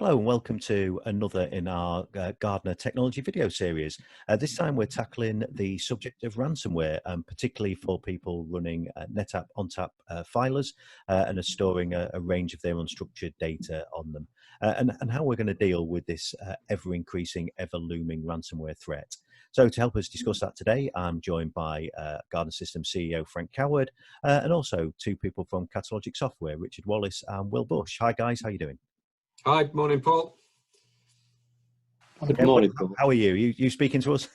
Hello and welcome to another in our Gardener technology video series. This time we're tackling the subject of ransomware, particularly for people running NetApp on-tap filers and are storing a range of their unstructured data on them, and how we're going to deal with this ever-increasing, ever-looming ransomware threat. So to help us discuss that today, I'm joined by Gardener Systems CEO Frank Coward, and also two people from Catalogic Software, Richard Wallace and Will Bush. Hi guys, how are you doing? Hi, morning, Paul. Good morning, Paul. How are you? You speaking to us?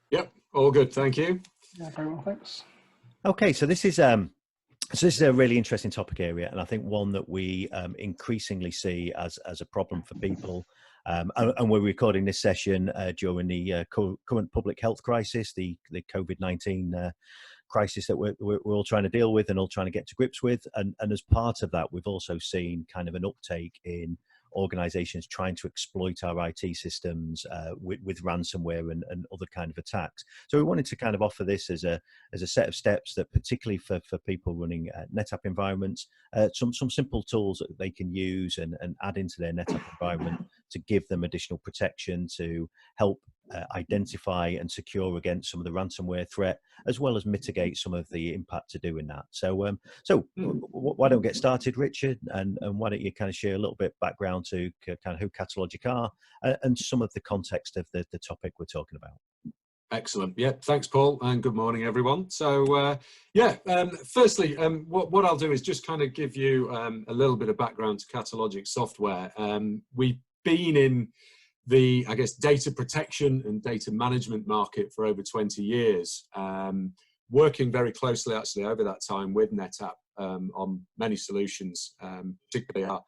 Yep, all good, thank you. Yeah, very well, thanks. Okay, so this is a really interesting topic area, and I think one that we increasingly see as a problem for people. And we're recording this session during the current public health crisis, the COVID-19 crisis that we're all trying to deal with and all trying to get to grips with. And as part of that, we've also seen kind of an uptake in organizations trying to exploit our IT systems with ransomware and other kind of attacks. So we wanted to kind of offer this as a set of steps that, particularly for people running NetApp environments, some simple tools that they can use and add into their NetApp environment to give them additional protection, to help identify and secure against some of the ransomware threat, as well as mitigate some of the impact to doing that. So why don't we get started, Richard, and why don't you kind of share a little bit background to kind of who Catalogic are and some of the context of the topic we're talking about. Excellent. Yeah, thanks, Paul, and good morning, everyone. So, firstly, what I'll do is just kind of give you a little bit of background to Catalogic Software. We've been in the, I guess, data protection and data management market for over 20 years, working very closely, actually, over that time with NetApp on many solutions, particularly our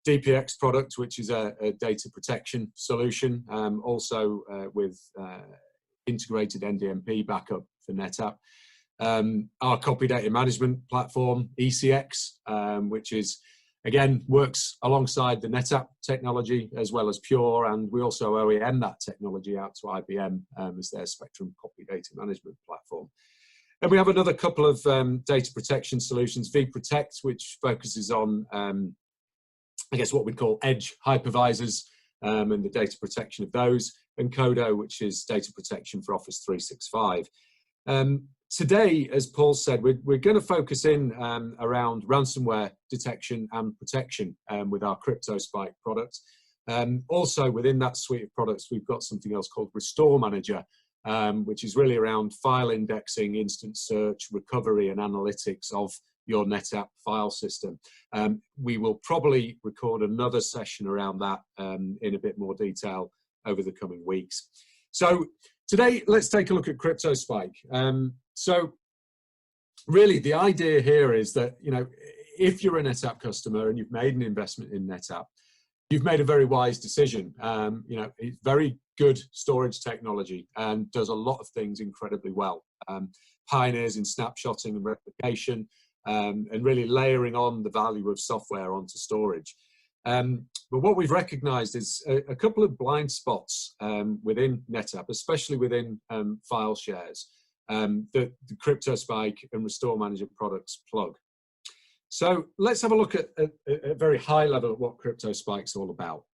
DPX product, which is a data protection solution, also with integrated NDMP backup for NetApp. Our copy data management platform, ECX, which is, again, works alongside the NetApp technology as well as Pure, and we also OEM that technology out to IBM as their Spectrum copy data management platform. And we have another couple of data protection solutions, vProtect, which focuses on, I guess, what we'd call edge hypervisors and the data protection of those, and Codo, which is data protection for Office 365. Today, as Paul said, we're going to focus in around ransomware detection and protection with our CryptoSpike product. Also, within that suite of products, we've got something else called Restore Manager, which is really around file indexing, instant search, recovery, and analytics of your NetApp file system. We will probably record another session around that in a bit more detail over the coming weeks. So today, let's take a look at CryptoSpike. So really, the idea here is that, you know, if you're a NetApp customer and you've made an investment in NetApp, you've made a very wise decision. You know, it's very good storage technology and does a lot of things incredibly well. Pioneers in snapshotting and replication, and really layering on the value of software onto storage. But what we've recognized is a couple of blind spots within NetApp, especially within file shares, that the CryptoSpike and Restore Manager products plug. So let's have a look at a very high level at what CryptoSpike's all about.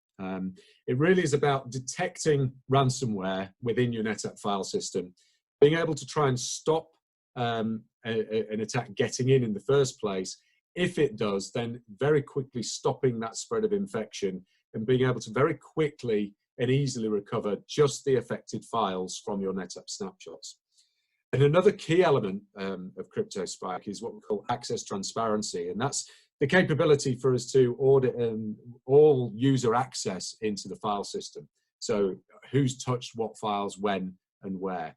It really is about detecting ransomware within your NetApp file system, being able to try and stop an attack getting in the first place. If it does, then very quickly stopping that spread of infection and being able to very quickly and easily recover just the affected files from your NetApp snapshots. And another key element of CryptoSpike is what we call access transparency, and that's the capability for us to audit all user access into the file system. So who's touched what files, when, and where.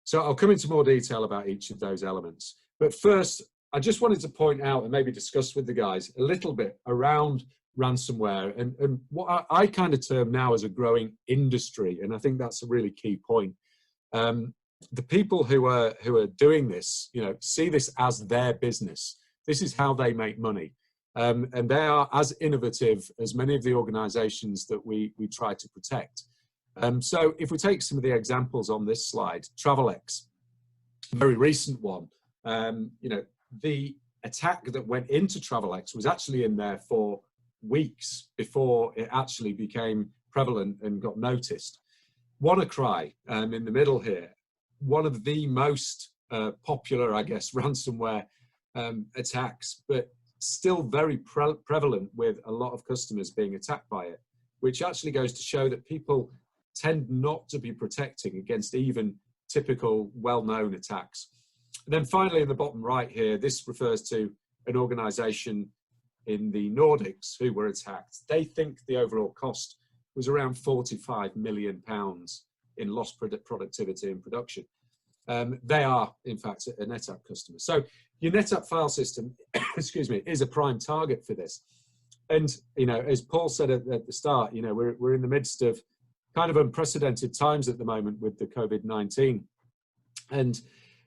So I'll come into more detail about each of those elements. But first, I just wanted to point out and maybe discuss with the guys a little bit around ransomware and what I kind of term now as a growing industry, and I think that's a really key point. The people who are doing this, you know, see this as their business. This is how they make money, and they are as innovative as many of the organisations that we try to protect. So if we take some of the examples on this slide, Travelex, a very recent one, you know, the attack that went into Travelex was actually in there for weeks before it actually became prevalent and got noticed. WannaCry in the middle here, one of the most popular, I guess, ransomware attacks, but still very prevalent with a lot of customers being attacked by it, which actually goes to show that people tend not to be protecting against even typical well-known attacks. And then finally, in the bottom right here, this refers to an organization in the Nordics who were attacked. They think the overall cost was around £45 million in lost productivity and production. They are, in fact, a NetApp customer. So your NetApp file system, excuse me, is a prime target for this. And, you know, as Paul said at the start, you know, we're in the midst of kind of unprecedented times at the moment with the COVID-19. And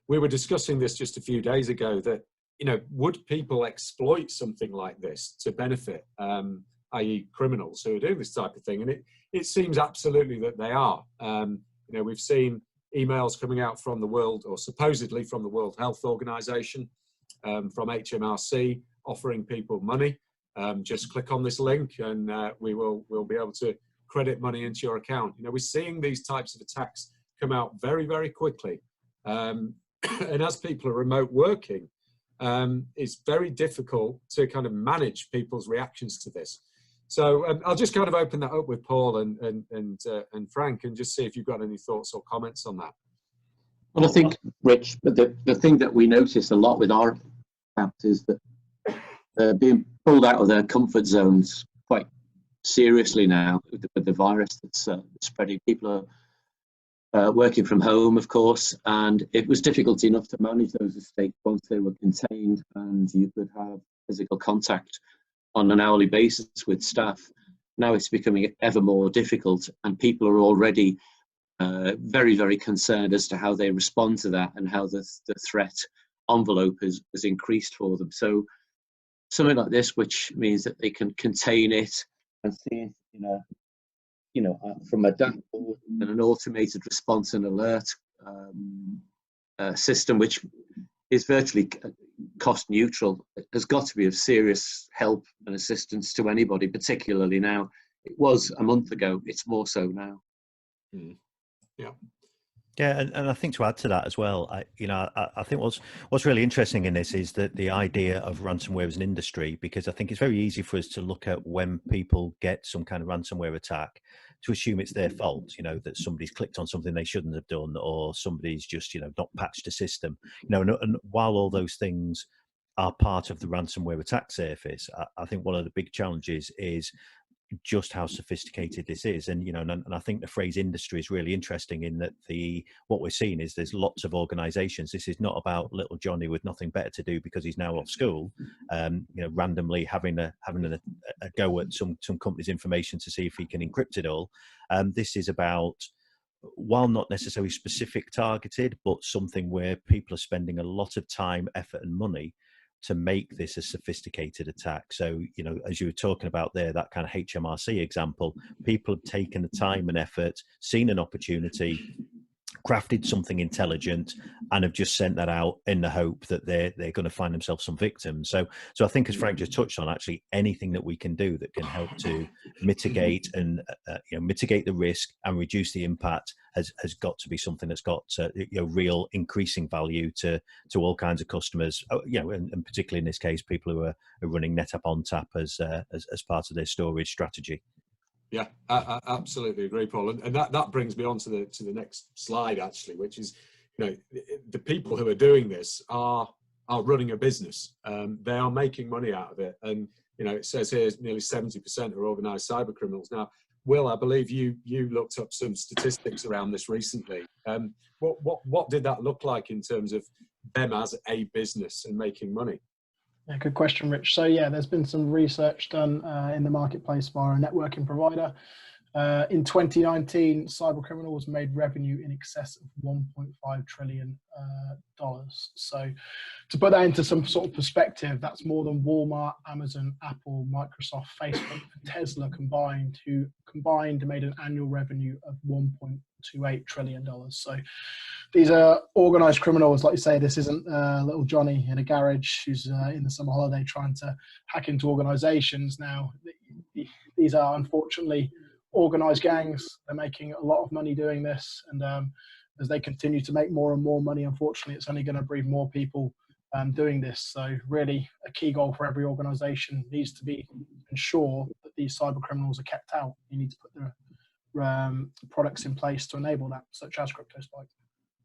we were discussing this just a few days ago that, you know, would people exploit something like this to benefit, i.e. criminals who are doing this type of thing? And it seems absolutely that they are. You know, we've seen emails coming out from the world, or supposedly from the World Health Organization, from HMRC, offering people money. Just click on this link and we'll be able to credit money into your account. You know, we're seeing these types of attacks come out very, very quickly. And as people are remote working, it's very difficult to kind of manage people's reactions to this. So I'll just kind of open that up with Paul and Frank, and just see if you've got any thoughts or comments on that. Well, I think, Rich, the thing that we notice a lot with our apps is that they're being pulled out of their comfort zones quite seriously now with the virus that's spreading. People are working from home, of course, and it was difficult enough to manage those estates once they were contained and you could have physical contact on an hourly basis with staff. Now it's becoming ever more difficult, and people are already very, very concerned as to how they respond to that and how the threat envelope has increased for them. So something like this, which means that they can contain it and see it from a dashboard and an automated response and alert system, which is virtually cost neutral, has got to be of serious help and assistance to anybody, particularly now. It was a month ago, it's more so now. Yeah. Yeah, and I think to add to that as well, I think what's really interesting in this is that the idea of ransomware as an industry, because I think it's very easy for us to look at when people get some kind of ransomware attack to assume it's their fault, you know, that somebody's clicked on something they shouldn't have done, or somebody's just, you know, not patched a system, you know, and while all those things are part of the ransomware attack surface, I think one of the big challenges is just how sophisticated this is. And, you know, and I think the phrase industry is really interesting in that what we're seeing is there's lots of organizations. This is not about little Johnny with nothing better to do because he's now off school, you know, randomly having a go at some company's information to see if he can encrypt it all. This is about, while not necessarily specific targeted, but something where people are spending a lot of time, effort and money to make this a sophisticated attack. So, you know, as you were talking about there, that kind of HMRC example, people have taken the time and effort, seen an opportunity, crafted something intelligent, and have just sent that out in the hope that they're going to find themselves some victims. So I think, as Frank just touched on, actually anything that we can do that can help to mitigate and mitigate the risk and reduce the impact has got to be something that's got real increasing value to all kinds of customers. You know, and particularly in this case, people who are running NetApp on tap as part of their storage strategy. Yeah, I absolutely agree, Paul. And that brings me on to the next slide, actually, which is, you know, the people who are doing this are running a business. They are making money out of it. And, you know, it says here nearly 70% are organized cyber criminals. Now, Will, I believe you looked up some statistics around this recently. What did that look like in terms of them as a business and making money? Yeah, good question, Rich. So yeah, there's been some research done in the marketplace via a networking provider. In 2019, cyber criminals made revenue in excess of $1.5 trillion. So to put that into some sort of perspective, that's more than Walmart, Amazon, Apple, Microsoft, Facebook, and Tesla combined, who combined made an annual revenue of $1.28 trillion. So these are organized criminals. Like you say, this isn't little Johnny in a garage who's in the summer holiday trying to hack into organizations. Now, these are unfortunately organized gangs. They're making a lot of money doing this, and as they continue to make more and more money, unfortunately, it's only going to breed more people doing this. So really, a key goal for every organization needs to be to ensure that these cyber criminals are kept out. You need to put the products in place to enable that, such as CryptoSpike.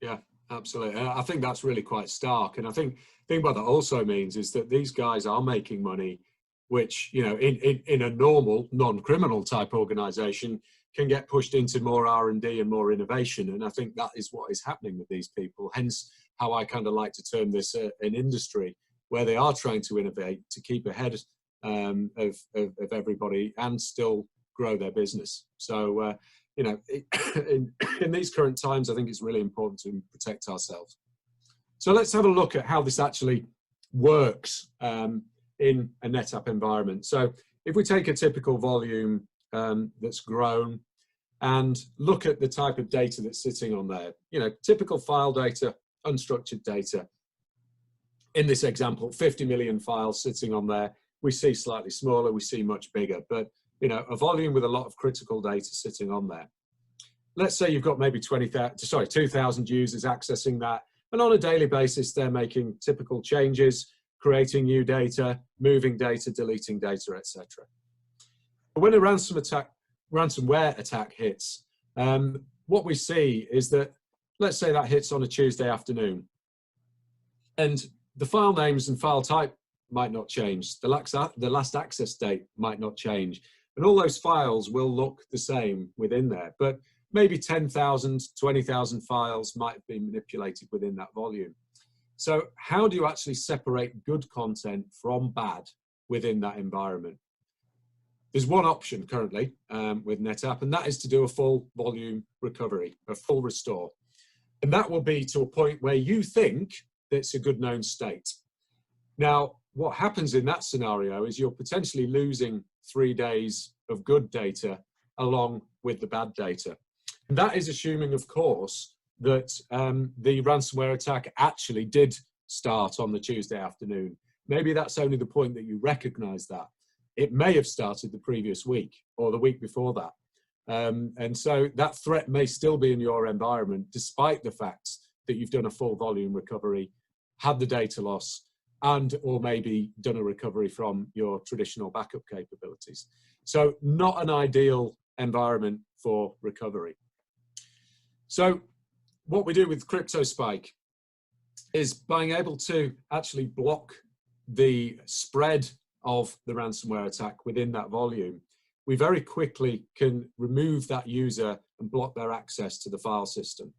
Yeah, absolutely. I think that's really quite stark. And I think what that also means is that these guys are making money, which, you know, in a normal, non-criminal type organization can get pushed into more R&D and more innovation. And I think that is what is happening with these people. Hence how I kind of like to term this an industry where they are trying to innovate to keep ahead of everybody and still grow their business. So, you know, in these current times, I think it's really important to protect ourselves. So let's have a look at how this actually works in a NetApp environment. So if we take a typical volume that's grown and look at the type of data that's sitting on there, you know, typical file data, unstructured data. In this example, 50 million files sitting on there. We see slightly smaller, we see much bigger, but you know, a volume with a lot of critical data sitting on there. Let's say you've got maybe 2,000 users accessing that, and on a daily basis, they're making typical changes, creating new data, moving data, deleting data, etc. But when a ransomware attack hits, what we see is that, let's say that hits on a Tuesday afternoon, and the file names and file type might not change. The last access date might not change. And all those files will look the same within there. But maybe 10,000, 20,000 files might have been manipulated within that volume. So how do you actually separate good content from bad within that environment? There's one option currently with NetApp, and that is to do a full volume recovery, a full restore. And that will be to a point where you think that it's a good known state. Now, what happens in that scenario is you're potentially losing 3 days of good data along with the bad data. And that is assuming, of course, that the ransomware attack actually did start on the Tuesday afternoon. Maybe that's only the point that you recognize that. It may have started the previous week or the week before that. And so that threat may still be in your environment, despite the fact that you've done a full volume recovery, had the data loss, and or maybe done a recovery from your traditional backup capabilities. So not an ideal environment for recovery. So what we do with CryptoSpike is being able to actually block the spread of the ransomware attack within that volume. We very quickly can remove that user and block their access to the file system.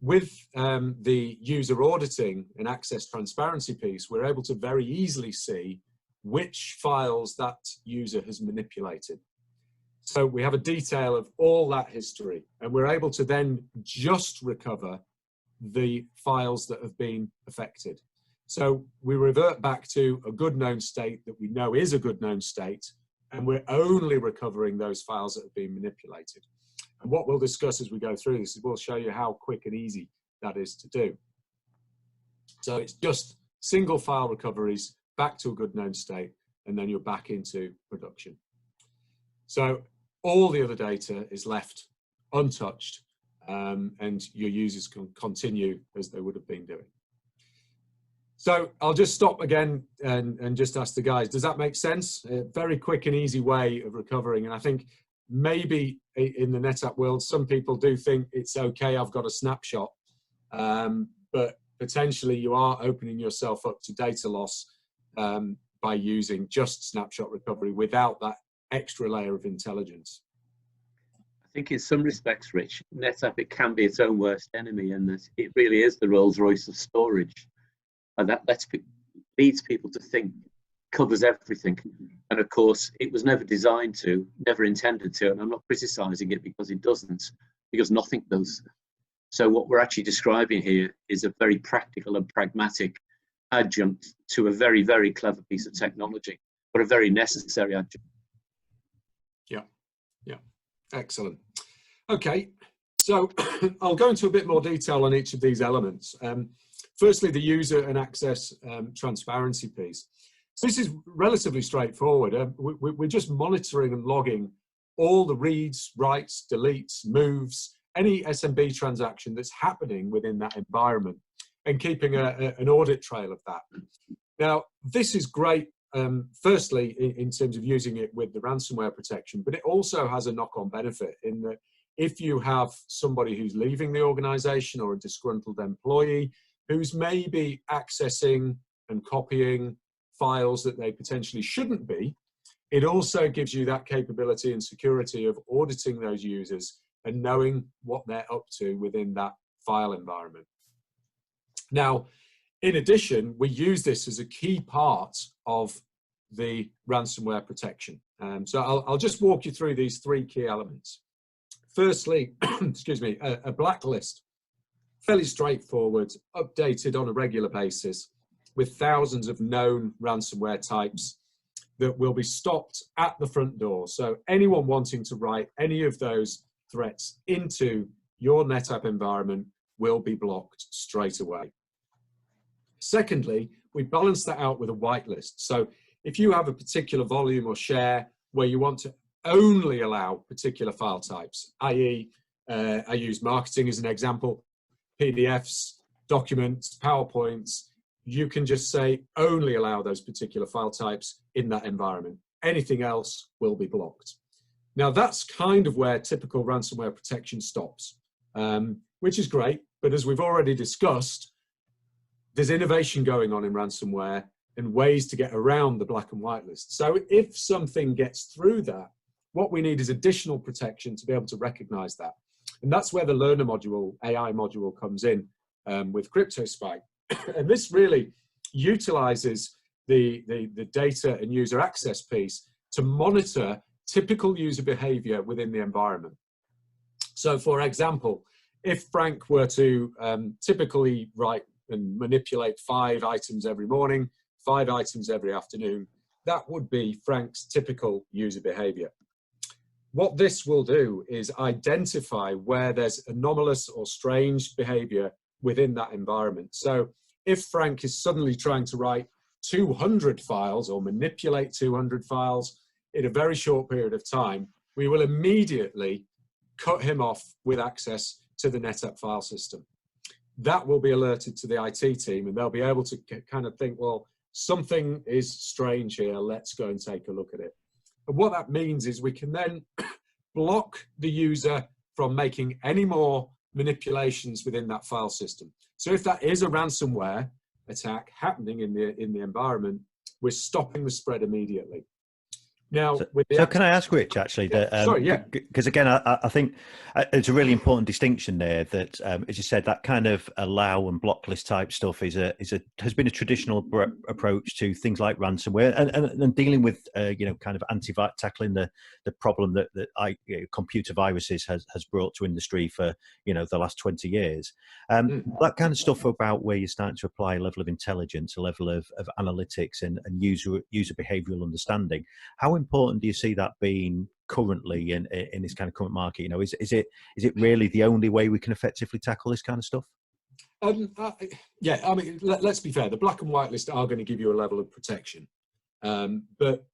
With the user auditing and access transparency piece, we're able to very easily see which files that user has manipulated. So we have a detail of all that history, and we're able to then just recover the files that have been affected. So we revert back to a good known state that we know is a good known state, and we're only recovering those files that have been manipulated. And what we'll discuss as we go through this is we'll show you how quick and easy that is to do. So it's just single file recoveries back to a good known state, and then you're back into production. So all the other data is left untouched, and your users can continue as they would have been doing. So I'll just stop again and just ask the guys, does that make sense? A very quick and easy way of recovering. And I think maybe in the NetApp world, some people do think it's okay, I've got a snapshot, but potentially you are opening yourself up to data loss by using just snapshot recovery without that extra layer of intelligence. I think in some respects, Rich, NetApp, it can be its own worst enemy, and it really is the Rolls Royce of storage. And that leads people to think covers everything. And of course, it was never designed to, never intended to, and I'm not criticizing it because it doesn't, because nothing does. So what we're actually describing here is a very practical and pragmatic adjunct to a very, very clever piece of technology, but a very necessary adjunct. Yeah, excellent. Okay, so I'll go into a bit more detail on each of these elements. Firstly, the user and access transparency piece. So this is relatively straightforward. We're just monitoring and logging all the reads, writes, deletes, moves, any SMB transaction that's happening within that environment, and keeping an audit trail of that. Now, this is great, firstly, in terms of using it with the ransomware protection, but it also has a knock-on benefit in that if you have somebody who's leaving the organization or a disgruntled employee who's maybe accessing and copying files that they potentially shouldn't be, it also gives you that capability and security of auditing those users and knowing what they're up to within that file environment. Now, in addition, we use this as a key part of the ransomware protection. So I'll just walk you through these three key elements. Firstly, excuse me, a blacklist, fairly straightforward, updated on a regular basis with thousands of known ransomware types that will be stopped at the front door. So anyone wanting to write any of those threats into your NetApp environment will be blocked straight away. Secondly, we balance that out with a whitelist. So if you have a particular volume or share where you want to only allow particular file types, i.e., I use marketing as an example, PDFs, documents, PowerPoints, you can just say only allow those particular file types in that environment. Anything else will be blocked. Now that's kind of where typical ransomware protection stops, which is great, but as we've already discussed, there's innovation going on in ransomware and ways to get around the black and white list. So if something gets through that, what we need is additional protection to be able to recognize that. And that's where the learner module, AI module comes in with CryptoSpike. And this really utilizes the data and user access piece to monitor typical user behavior within the environment. So for example, if Frank were to typically write and manipulate 5 items every morning, 5 items every afternoon, that would be Frank's typical user behavior. What this will do is identify where there's anomalous or strange behavior within that environment. So if Frank is suddenly trying to write 200 files or manipulate 200 files in a very short period of time, we will immediately cut him off with access to the NetApp file system. That will be alerted to the IT team and they'll be able to kind of think, well, something is strange here, let's go and take a look at it. And what that means is we can then block the user from making any more manipulations within that file system. So if that is a ransomware attack happening in the environment, we're stopping the spread immediately. Now, so can I ask Rich, actually, yeah, that sorry, yeah, because again, I think it's a really important distinction there that, as you said, that kind of allow and blocklist type stuff has been a traditional approach to things like ransomware and dealing with kind of tackling the problem that computer viruses has brought to industry for the last 20 years. That kind of stuff about where you're starting to apply a level of intelligence, a level of analytics and user behavioral understanding. How important do you see that being currently in this kind of current market? Is it really the only way we can effectively tackle this kind of stuff? Yeah, I mean, let's be fair. The black and white list are going to give you a level of protection, but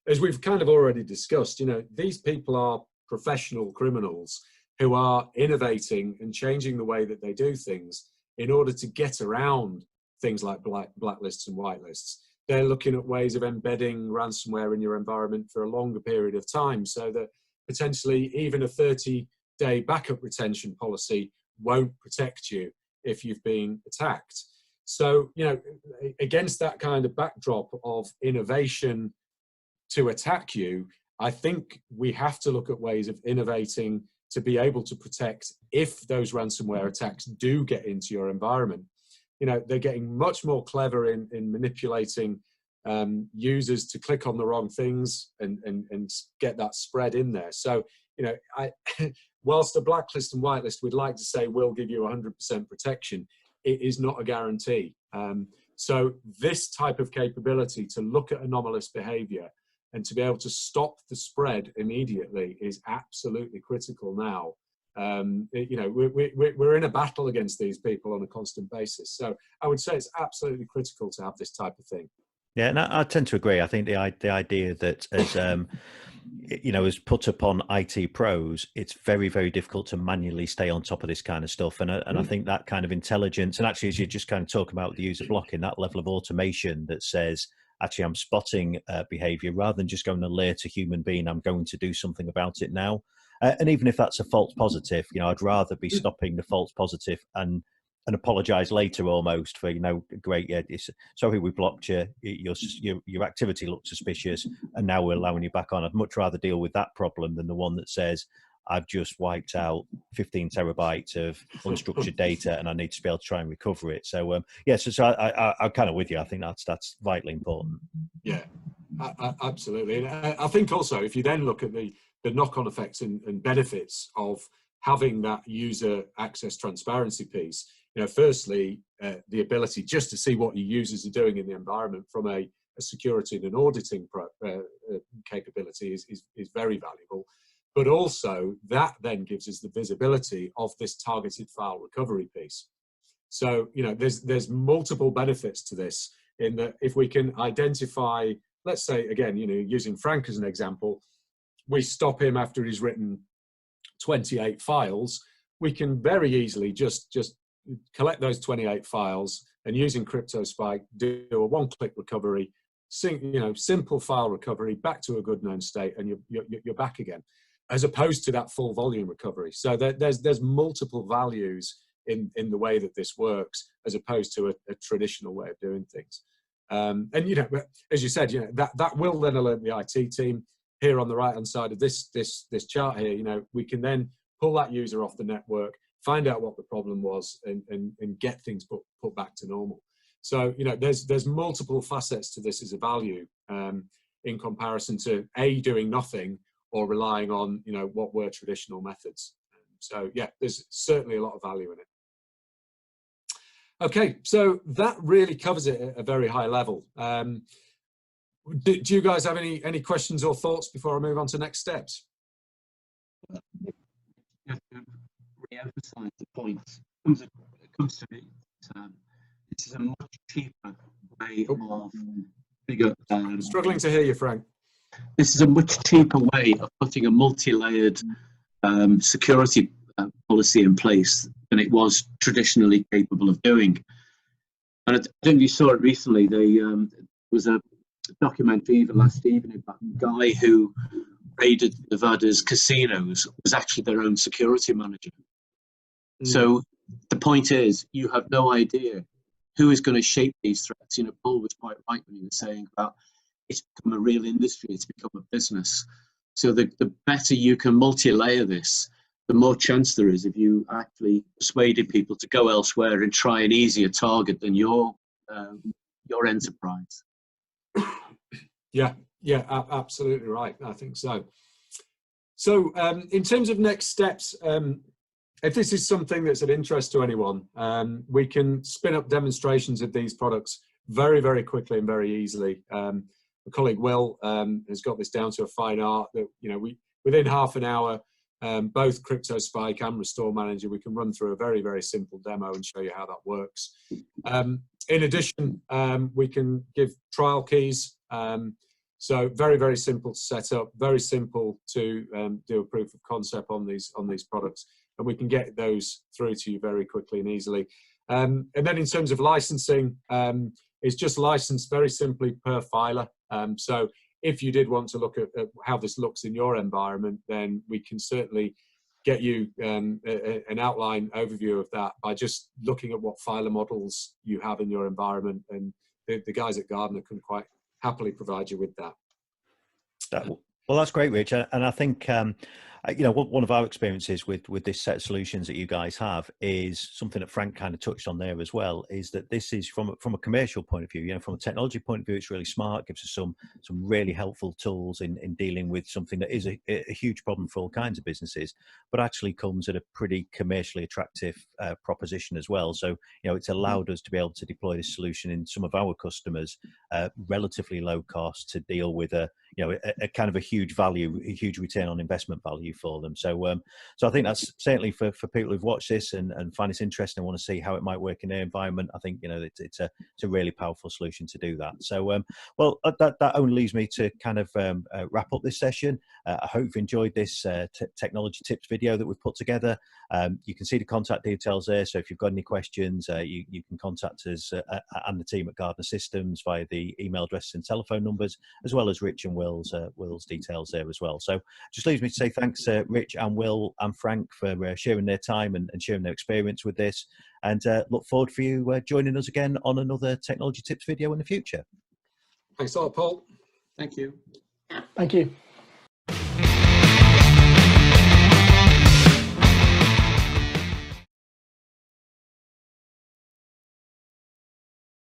as we've kind of already discussed, these people are professional criminals who are innovating and changing the way that they do things in order to get around things like blacklists and whitelists. They're looking at ways of embedding ransomware in your environment for a longer period of time so that potentially even a 30-day backup retention policy won't protect you if you've been attacked. So, against that kind of backdrop of innovation to attack you, I think we have to look at ways of innovating to be able to protect if those ransomware attacks do get into your environment. They're getting much more clever in manipulating users to click on the wrong things and get that spread in there. So, whilst a blacklist and whitelist we'd like to say will give you 100% protection, it is not a guarantee. So this type of capability to look at anomalous behavior and to be able to stop the spread immediately is absolutely critical now. We're in a battle against these people on a constant basis. So I would say it's absolutely critical to have this type of thing. Yeah, and I tend to agree. I think the idea that as as put upon IT pros, it's very, very difficult to manually stay on top of this kind of stuff. And I think that kind of intelligence, and actually, as you just kind of talk about the user blocking, that level of automation that says, actually, I'm spotting behavior rather than just going to alert a human being, I'm going to do something about it now. And even if that's a false positive, I'd rather be stopping the false positive and apologize later almost for, great, yeah, sorry we blocked you, your activity looked suspicious and now we're allowing you back on. I'd much rather deal with that problem than the one that says, I've just wiped out 15 terabytes of unstructured data and I need to be able to try and recover it. So, so I'm kind of with you. I think that's vitally important. Yeah, absolutely. And I think also, if you then look at the knock-on effects and benefits of having that user access transparency piece, firstly, the ability just to see what your users are doing in the environment from a security and an auditing capability is very valuable. But also that then gives us the visibility of this targeted file recovery piece. So, there's multiple benefits to this in that if we can identify, let's say, again, using Frank as an example, we stop him after he's written 28 files, we can very easily just collect those 28 files and using CryptoSpike, do a one-click recovery, simple file recovery back to a good known state, and you're back again, as opposed to that full volume recovery. So there's multiple values in the way that this works, as opposed to a traditional way of doing things. And as you said, that will then alert the IT team. Here on the right hand side of this chart here, we can then pull that user off the network, find out what the problem was, and get things put back to normal. So there's multiple facets to this as a value in comparison to doing nothing or relying on what were traditional methods. So yeah, there's certainly a lot of value in it. Okay, so that really covers it at a very high level. Do you guys have any questions or thoughts before I move on to next steps? Just to re-emphasize the point, it comes to me, this is a much cheaper way of bigger. Struggling to hear you, Frank. This is a much cheaper way of putting a multi-layered security policy in place than it was traditionally capable of doing. And I think you saw it recently. There was a documentary even last evening about a guy who raided Nevada's casinos, was actually their own security manager. So the point is, you have no idea who is going to shape these threats. Paul was quite right when he was saying about it's become a real industry, it's become a business. So the better you can multi-layer this, the more chance there is of you actually persuading people to go elsewhere and try an easier target than your enterprise. Yeah, absolutely right. I think so. So in terms of next steps, if this is something that's of interest to anyone, we can spin up demonstrations of these products very, very quickly and very easily. My colleague Will has got this down to a fine art that, within half an hour, both CryptoSpike and Restore Manager, we can run through a very, very simple demo and show you how that works. In addition, we can give trial keys. So very, very simple to set up, very simple to do a proof of concept on these products, and we can get those through to you very quickly and easily. And then in terms of licensing, it's just licensed very simply per filer. So if you did want to look at how this looks in your environment, then we can certainly get you an outline overview of that by just looking at what filer models you have in your environment, and the guys at Gartner can quite happily provide you with that. Well, that's great, Rich. And I think, one of our experiences with this set of solutions that you guys have is something that Frank kind of touched on there as well, is that this is from a commercial point of view, from a technology point of view, it's really smart, gives us some really helpful tools in dealing with something that is a huge problem for all kinds of businesses, but actually comes at a pretty commercially attractive proposition as well. So, it's allowed us to be able to deploy this solution in some of our customers, relatively low cost, to deal with a you know, a kind of a huge value, a huge return on investment value for them. So so I think that's certainly for people who've watched this and find this interesting and want to see how it might work in their environment. I think, you know, it's a really powerful solution to do that. So well, that only leaves me to kind of wrap up this session. I hope you've enjoyed this technology tips video that we've put together. You can see the contact details there, so if you've got any questions, you can contact us and the team at Gardner Systems via the email addresses and telephone numbers, as well as Rich and Will's details there as well. So just leaves me to say thanks, Rich and Will and Frank, for sharing their time and sharing their experience with this, and look forward for you joining us again on another technology tips video in the future. Thanks a lot, Paul. Thank you. Thank you.